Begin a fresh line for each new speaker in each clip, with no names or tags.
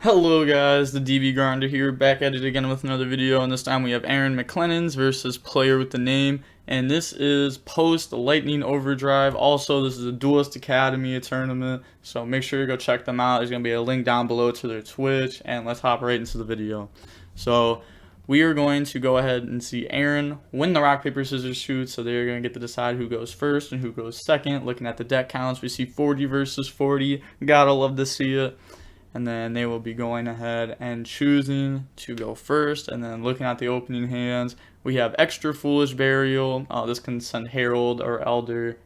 Hello guys, the DB Grinder here, back at it again with another video, and this time we have Aaron McLennan's versus player with the name, and this is post Lightning Overdrive. Also, this is a Duelist Academy tournament, so make sure you go check them out. There's going to be a link down below to their Twitch, and let's hop right into the video. So, we are going to go ahead and see Aaron win the rock, paper, scissors, shoot, so they're going to get to decide who goes first and who goes second. Looking at the deck counts, we see 40 versus 40, gotta love to see it. And then they will be going ahead and choosing to go first. And then looking at the opening hands, we have Extra Foolish Burial. This can send Herald or Elder.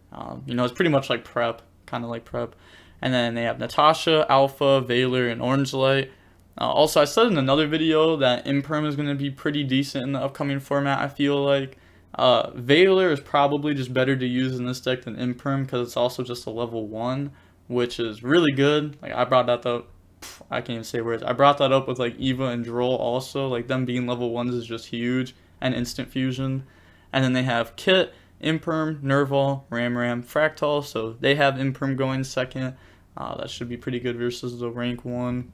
It's pretty much like Prep, kind of like Prep. And then they have Natasha, Alpha, Valor, and Orange Light. Also, I said in another video that Imperm is going to be pretty decent in the upcoming format, I feel like. Valor is probably just better to use in this deck than Imperm because it's also just a level 1, which is really good. Like, I brought that up. I can't even say words. I brought that up with like Eva and Droll also. Like them being level 1s is just huge. And Instant Fusion. And then they have Kit, Imperm, Nerval, Ram, Fractal. So they have Imperm going second. That should be pretty good versus the rank 1.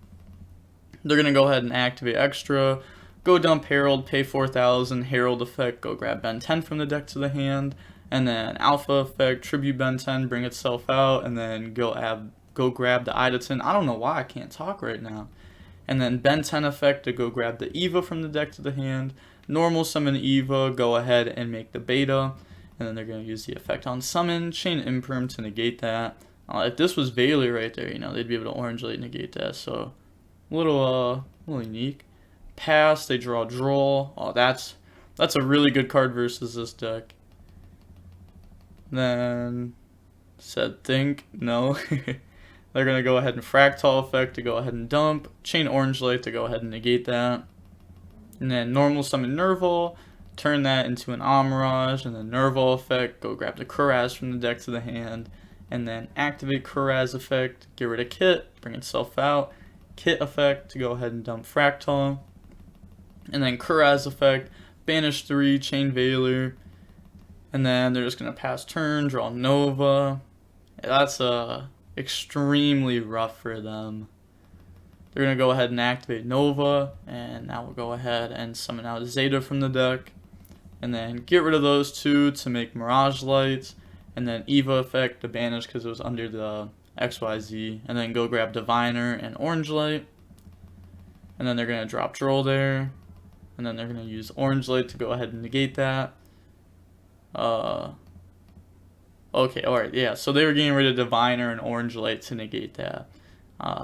They're going to go ahead and activate Extra. Go dump Herald, pay 4,000. Herald effect, go grab Ben 10 from the deck to the hand. And then Alpha effect, tribute Ben 10, bring itself out. And then go grab the Idaten. I don't know why I can't talk right now. And then Ben 10 effect to go grab the Eva from the deck to the hand. Normal summon Eva, go ahead and make the beta. And then they're going to use the effect on summon, chain Imperm to negate that. If this was Valor right there, they'd be able to Orange Light negate that. So, a little unique. Pass, they draw Droll. Oh, that's a really good card versus this deck. Then, said think, no. They're going to go ahead and Fractal effect to go ahead and dump. Chain Orange Light to go ahead and negate that. And then normal summon Nerval. Turn that into an Amirage. And then Nerval effect. Go grab the Kuraz from the deck to the hand. And then activate Kuraz effect. Get rid of Kit. Bring itself out. Kit effect to go ahead and dump Fractal. And then Kuraz effect. Banish 3. Chain Valor. And then they're just going to pass turn. Draw Nova. That's extremely rough for them. They're going to go ahead and activate Nova, and now we'll go ahead and summon out Zeta from the deck, and then get rid of those two to make Mirage Lights, and then Eva effect to banish because it was under the XYZ, and then go grab Diviner and Orange Light, and then they're going to drop Droll there, and then they're going to use Orange Light to go ahead and negate that. Okay, alright, yeah, so they were getting rid of Diviner and Orange Light to negate that.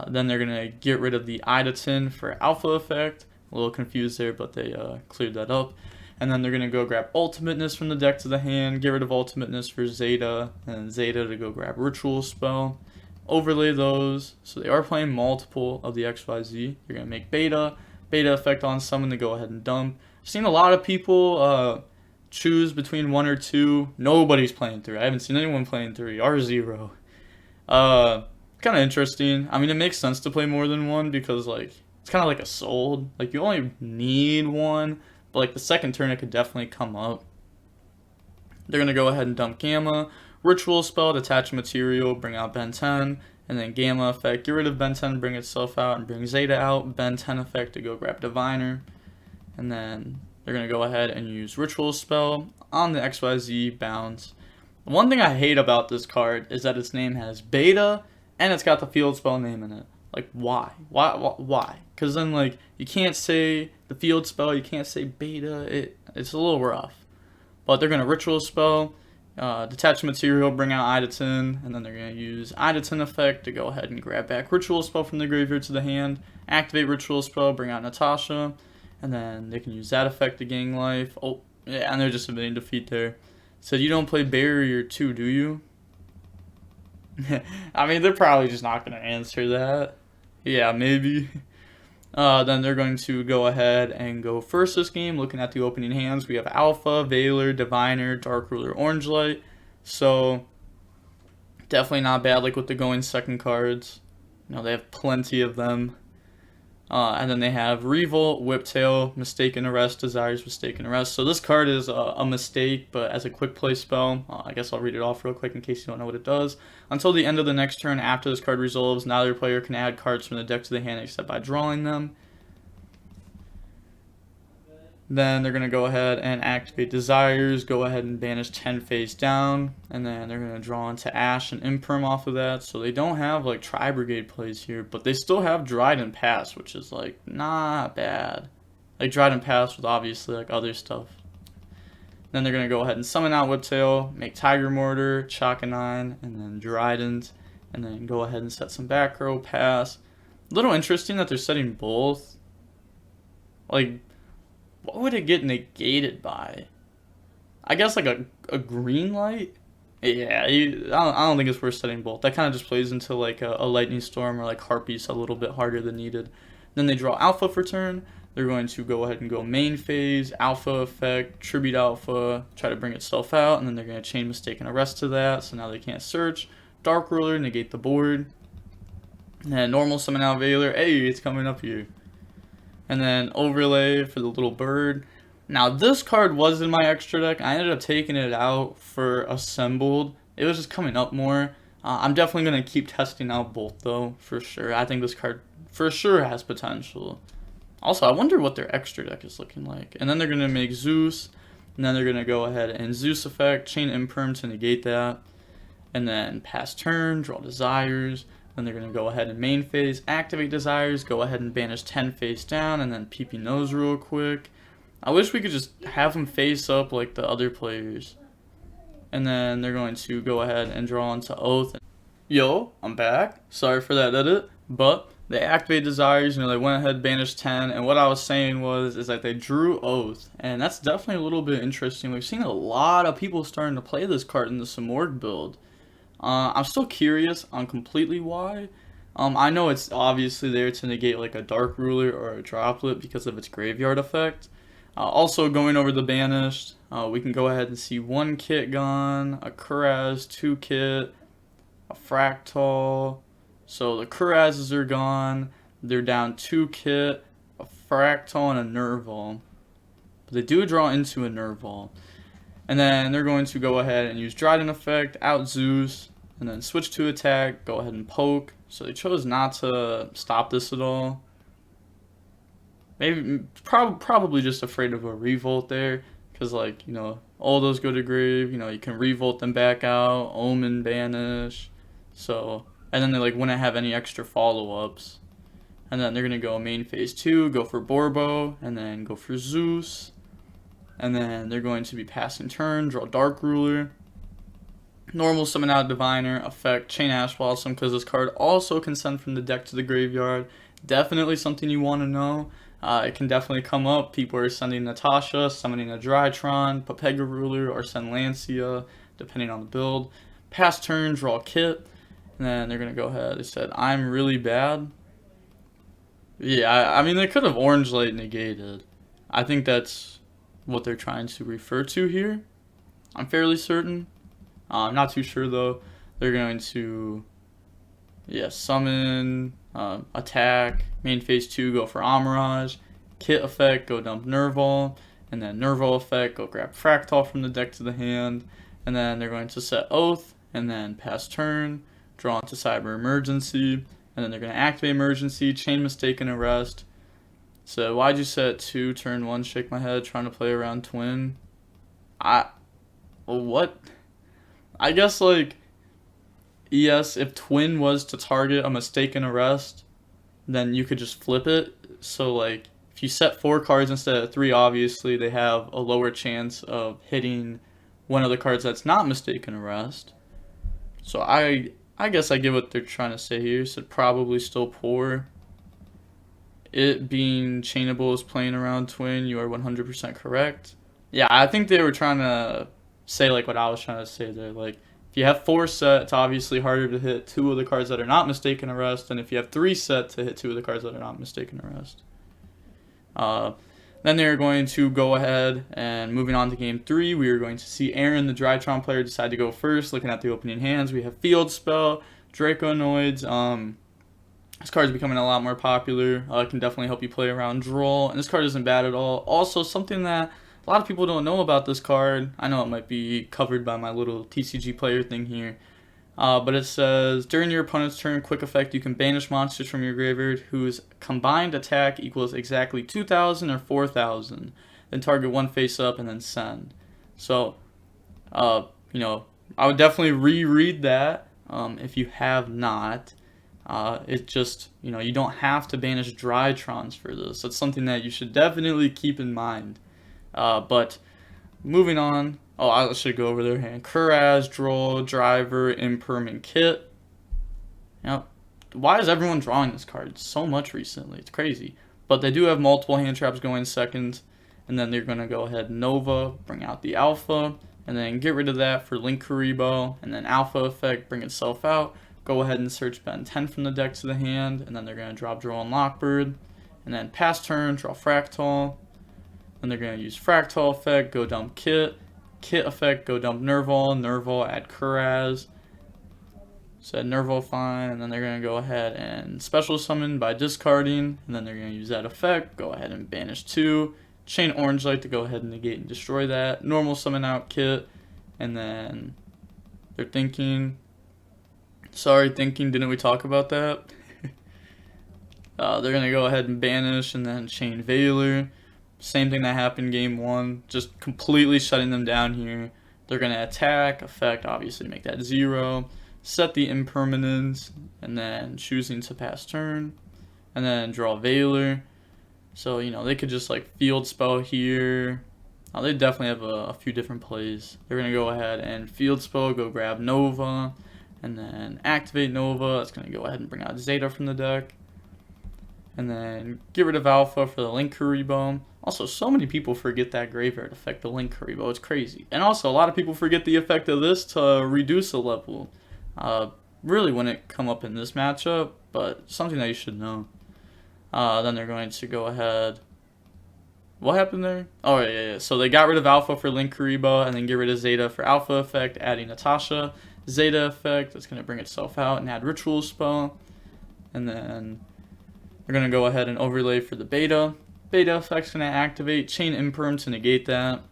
Then they're going to get rid of the Idaten for Alpha effect. A little confused there, but they cleared that up. And then they're going to go grab Ultimateness from the deck to the hand, get rid of Ultimateness for Zeta, and Zeta to go grab Ritual Spell. Overlay those, so they are playing multiple of the XYZ. You're going to make Beta effect on summon to go ahead and dump. I've seen a lot of people choose between 1 or 2. Nobody's playing 3. I haven't seen anyone playing 3. R0. Kind of interesting. I mean, it makes sense to play more than 1 because, like, it's kind of like a sold. Like, you only need 1, but, like, the second turn it could definitely come up. They're going to go ahead and dump Gamma. Ritual Spell, detach material, bring out Ben 10. And then Gamma effect, get rid of Ben 10, bring itself out, and bring Zeta out. Ben 10 effect to go grab Diviner. And then they're going to go ahead and use Ritual Spell on the XYZ bounce. One thing I hate about this card is that its name has Beta and it's got the field spell name in it. Like, why? Why? Because then, like, you can't say the field spell, you can't say Beta. It's a little rough. But they're going to Ritual Spell, detach material, bring out Idaten, and then they're going to use Idaten effect to go ahead and grab back Ritual Spell from the graveyard to the hand, activate Ritual Spell, bring out Natasha. And then they can use that effect to gain life. Oh, yeah, and they're just submitting defeat there. So you don't play Barrier 2, do you? I mean, they're probably just not going to answer that. Yeah, maybe. Then they're going to go ahead and go first this game. Looking at the opening hands, we have Alpha, Valor, Diviner, Dark Ruler, Orange Light. So, definitely not bad like with the going second cards. They have plenty of them. And then they have Revolt, Whiptail, Mistaken Arrest, Desires Mistaken Arrest. So this card is a mistake, but as a quick play spell, I guess I'll read it off real quick in case you don't know what it does. Until the end of the next turn after this card resolves, neither player can add cards from the deck to the hand except by drawing them. Then they're going to go ahead and activate Desires, go ahead and banish 10 face down, and then they're going to draw into Ash and Imperm off of that. So they don't have like Tri-Brigade plays here, but they still have Drytron Pass, which is like not bad. Like Drytron Pass with obviously like other stuff. Then they're going to go ahead and summon out Whiptail, make Tiger Mortar, Chakanine, and then Drytron, and then go ahead and set some back row pass. A little interesting that they're setting both. Like, what would it get negated by? I guess like a green light? Yeah, I don't think it's worth setting both. That kind of just plays into like a lightning storm or like Harpies a little bit harder than needed. Then they draw Alpha for turn. They're going to go ahead and go main phase, Alpha effect, Tribute Alpha, try to bring itself out, and then they're going to chain Mistaken Arrest to that, so now they can't search. Dark Ruler, negate the board. And then normal summon out Veiler. Hey, it's coming up here. And then Overlay for the little bird. Now this card was in my extra deck. I ended up taking it out for Assembled. It was just coming up more. I'm definitely going to keep testing out both though, for sure. I think this card for sure has potential. Also, I wonder what their extra deck is looking like. And then they're going to make Zeus. And then they're going to go ahead and Zeus effect, chain Imperm to negate that. And then pass turn, draw Desires. Then they're going to go ahead and main phase, activate Desires, go ahead and banish 10 face down, and then PP Nose real quick. I wish we could just have them face up like the other players. And then they're going to go ahead and draw into Oath. Yo, I'm back. Sorry for that edit, but they activate Desires, they went ahead, banished 10, and what I was saying is that they drew Oath, and that's definitely a little bit interesting. We've seen a lot of people starting to play this card in the Simorg build. I'm still curious on completely why. I know it's obviously there to negate like a Dark Ruler or a Droplet because of its graveyard effect. Also going over the banished, we can go ahead and see 1 kit gone, a Kuraz, 2 kit, a Fractal. So the Kurazes are gone, they're down 2 kit, a Fractal, and a Nerval. But they do draw into a Nerval. And then they're going to go ahead and use Drytron effect, out Zeus, and then switch to attack, go ahead and poke. So they chose not to stop this at all. Maybe, probably just afraid of a revolt there, because like, all those go to grave, you can revolt them back out, Omen banish. So, and then they like wouldn't have any extra follow-ups. And then they're going to go main phase 2, go for Borbo, and then go for Zeus. And then they're going to be passing turn, draw Dark Ruler, normal summon out Diviner, effect, chain Ash Blossom, because this card also can send from the deck to the graveyard. Definitely something you want to know. It can definitely come up. People are sending Natasha, summoning a Drytron, Papega Ruler, or send Lancia, depending on the build. Pass turn, draw Kit, and then they're going to go ahead. They said, I'm really bad. Yeah, I mean, they could have Orange Light negated. I think that's what they're trying to refer to here. I'm fairly certain. I'm not too sure though. They're going to summon, attack, main phase 2, go for Amirage, Kit effect, go dump Nerval, and then Nerval effect, go grab Fractal from the deck to the hand, and then they're going to set Oath, and then pass turn, draw into Cyber Emergency, and then they're going to activate Emergency, chain Mistaken Arrest. So why'd you set 2, turn 1, shake my head, trying to play around Twin? What? I guess like, yes, if Twin was to target a Mistaken Arrest, then you could just flip it. So like, if you set 4 cards instead of 3, obviously they have a lower chance of hitting one of the cards that's not Mistaken Arrest. So I guess I get what they're trying to say here. So probably still poor. It being chainable is playing around Twin, you are 100% correct. Yeah, I think they were trying to say like what I was trying to say there. Like, if you have 4 set, it's obviously harder to hit 2 of the cards that are not Mistaken Arrest, than if you have 3 set to hit 2 of the cards that are not Mistaken Arrest. Then they're going to go ahead and moving on to game 3, we are going to see Aaron, the Drytron player, decide to go first. Looking at the opening hands, we have Field Spell, Draconoids, This card is becoming a lot more popular. It can definitely help you play around draw, and this card isn't bad at all. Also, something that a lot of people don't know about this card, I know it might be covered by my little TCG player thing here, but it says, during your opponent's turn, quick effect, you can banish monsters from your graveyard whose combined attack equals exactly 2,000 or 4,000. Then target one face up and then send. So, you know, I would definitely reread that if you have not. It just, you know, you don't have to banish Drytrons for this. That's something that you should definitely keep in mind. But moving on, I should go over their hand. Kuraz, Droll, Driver, Impermanent Kit. Yep. Why is everyone drawing this card so much recently? It's crazy. But they do have multiple hand traps going second. And then they're going to go ahead Nova, bring out the Alpha, and then get rid of that for Link Karibo, and then Alpha Effect, bring itself out. Go ahead and search Ben 10 from the deck to the hand, and then they're going to drop Droll and Lockbird. And then pass turn, draw Fractal. Then they're going to use Fractal Effect, go dump Kit. Kit Effect, go dump Nerval. Nerval, add Kuraz. So add Nerval fine, and then they're going to go ahead and special summon by discarding. And then they're going to use that effect, go ahead and banish 2. Chain Orange Light to go ahead and negate and destroy that. Normal summon out Kit. And then they're thinking... Sorry, thinking, didn't we talk about that? They're going to go ahead and banish and then chain Veiler. Same thing that happened game 1. Just completely shutting them down here. They're going to attack, effect, obviously make that 0. Set the impermanence, and then choosing to pass turn. And then draw Veiler. So, you know, they could just like field spell here. They definitely have a few different plays. They're going to go ahead and field spell, go grab Nova. And then activate Nova. It's going to go ahead and bring out Zeta from the deck. And then get rid of Alpha for the Link Karibo. Also, so many people forget that graveyard effect, the Link Karibo. It's crazy. And also, a lot of people forget the effect of this to reduce a level. Really wouldn't come up in this matchup, but something that you should know. Then they're going to go ahead. What happened there? Oh, yeah. So they got rid of Alpha for Link Karibo, and then get rid of Zeta for Alpha effect, adding Natasha. Zeta effect, that's going to bring itself out and add Ritual Spell. And then we're going to go ahead and overlay for the Beta. Beta effect's going to activate, chain Imperm to negate that.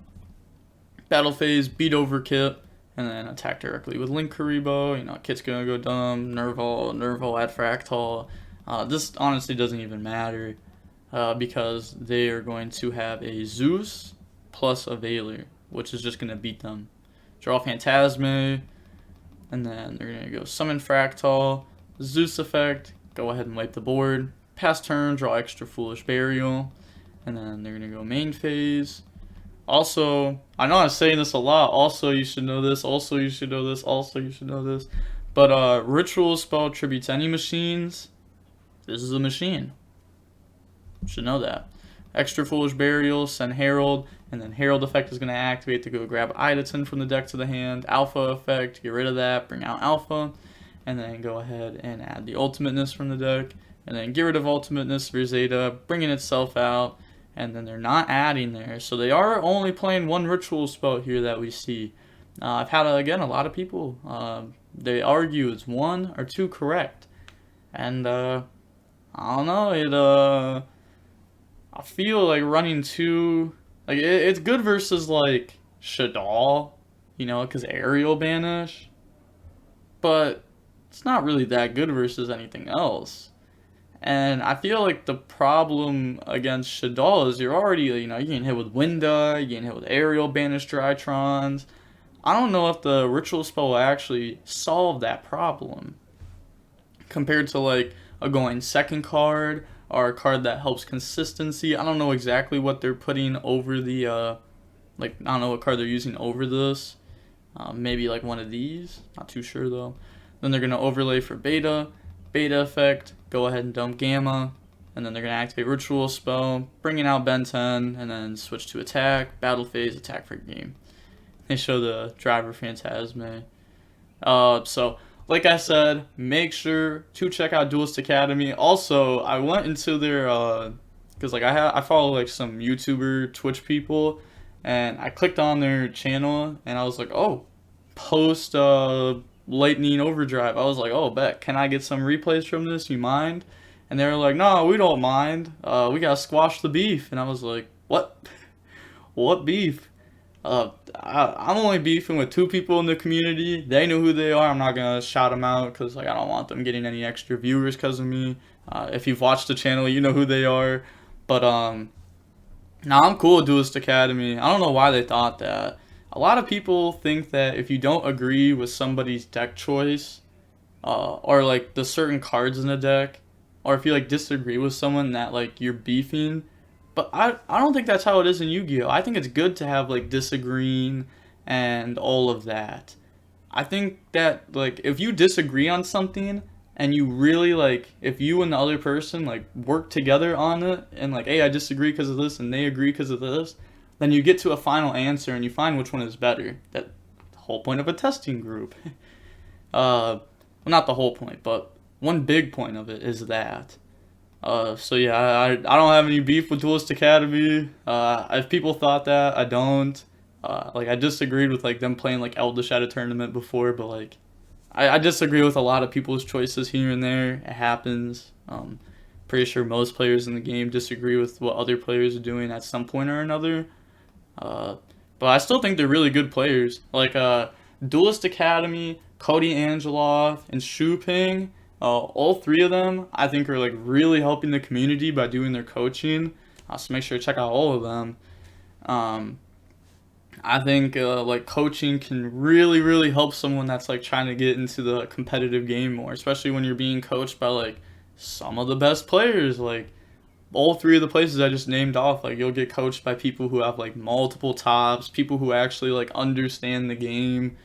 Battle phase, beat over Kit, and then attack directly with Link Karibo. You know, Kit's going to go dumb, Nerval, add Fractal. This honestly doesn't even matter because they are going to have a Zeus plus a Veiler, which is just going to beat them. Draw Phantasme. And then they're going to go summon Fractal, Zeus effect, go ahead and wipe the board, pass turn, draw extra Foolish Burial, and then they're going to go main phase. Also, I know I'm saying this a lot, also you should know this, also you should know this, also you should know this, but Ritual Spell tribute to any machines, this is a machine. You should know that. Extra Foolish Burial, send Herald, and then Herald effect is going to activate to go grab Idaten from the deck to the hand. Alpha effect, get rid of that, bring out Alpha, and then go ahead and add the Ultimateness from the deck, and then get rid of Ultimateness for Zeta, bringing itself out, and then they're not adding there. So they are only playing one Ritual Spell here that we see. I've had, again, a lot of people, they argue it's 1 or 2 correct. And, I don't know, I feel like running 2, like, it's good versus, like, Shaddoll, you know, because aerial banish, but it's not really that good versus anything else. And I feel like the problem against Shaddoll is you're already, you know, you getting hit with Winda, you're getting hit with aerial banish Drytrons. I don't know if the Ritual Spell will actually solve that problem compared to, like, a going second card, or a card that helps consistency. I don't know exactly what they're putting over the, like, I don't know what card they're using over this. Maybe, like, one of these. Not too sure, though. Then they're going to overlay for Beta. Beta effect, go ahead and dump Gamma. And then they're going to activate Ritual Spell, bringing out Ben 10, and then switch to attack, battle phase, attack for game. They show the Driver Phantasme. So... like I said, make sure to check out Duelist Academy. Also, I went into their, because like I follow like some YouTuber, Twitch people, and I clicked on their channel, and I was like, oh, post Lightning Overdrive. I was like, oh, bet. Can I get some replays from this? You mind? And they were like, no, we don't mind. We gotta squash the beef. And I was like, what? What beef? I'm only beefing with 2 people in the community. They know who they are. I'm not gonna shout them out because like I don't want them getting any extra viewers because of me. If you've watched the channel, you know who they are. But now I'm cool with Duelist Academy. I don't know why they thought that. A lot of people think that if you don't agree with somebody's deck choice, or like the certain cards in the deck, or if you like disagree with someone, that like you're beefing. But I don't think that's how it is in Yu-Gi-Oh! I think it's good to have like disagreeing and all of that. I think that like if you disagree on something and you really like, if you and the other person like work together on it and like, hey, I disagree because of this and they agree because of this, then you get to a final answer and you find which one is better. That's the whole point of a testing group. Well, not the whole point, but one big point of it is that. So yeah, I don't have any beef with Duelist Academy. If people thought that, I don't. Like I disagreed with like them playing like Eldish at a tournament before, but like I disagree with a lot of people's choices here and there. It happens. Pretty sure most players in the game disagree with what other players are doing at some point or another. But I still think they're really good players. Like Duelist Academy, Cody Angelov, and Shu Ping. All 3 of them, I think, are like really helping the community by doing their coaching. So make sure to check out all of them. I think like coaching can really help someone that's like trying to get into the competitive game more, especially when you're being coached by like some of the best players. Like all 3 of the places I just named off, like you'll get coached by people who have like multiple tops, people who actually like understand the game.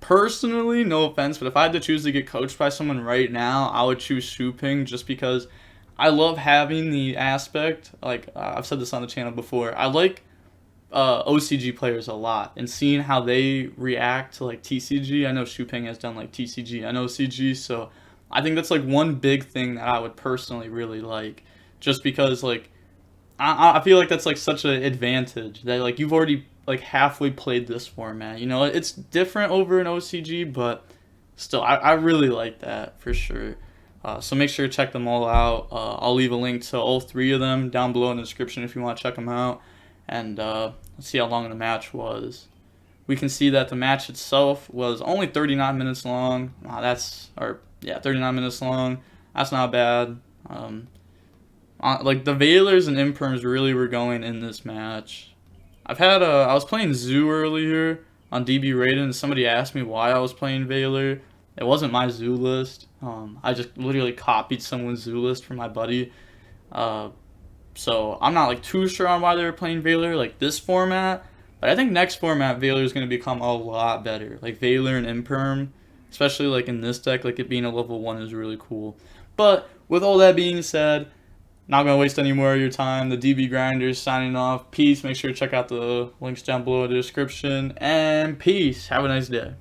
Personally, no offense, but if I had to choose to get coached by someone right now, I would choose Shu Ping just because I love having the aspect, like I've said this on the channel before, I like OCG players a lot and seeing how they react to like TCG. I know Shu Ping has done like TCG and OCG, so I think that's like one big thing that I would personally really like, just because like I feel like that's like such an advantage that like you've already like halfway played this format. You know, it's different over in OCG, but still, I really like that for sure. So make sure to check them all out. I'll leave a link to all 3 of them down below in the description if you want to check them out. And let's see how long the match was. We can see that the match itself was only 39 minutes long. 39 minutes long. That's not bad. Like the Veilers and Imperms really were going in this match. I was playing Zoo earlier on DB Raiden, and somebody asked me why I was playing Veiler. It wasn't my Zoo list. I just literally copied someone's Zoo list from my buddy. So I'm not like too sure on why they were playing Veiler like this format, but I think next format Veiler is going to become a lot better. Like Veiler and Imperm, especially like in this deck, like it being a level 1 is really cool. But with all that being said, not going to waste any more of your time. The DB Grinders signing off. Peace. Make sure to check out the links down below in the description. And peace. Have a nice day.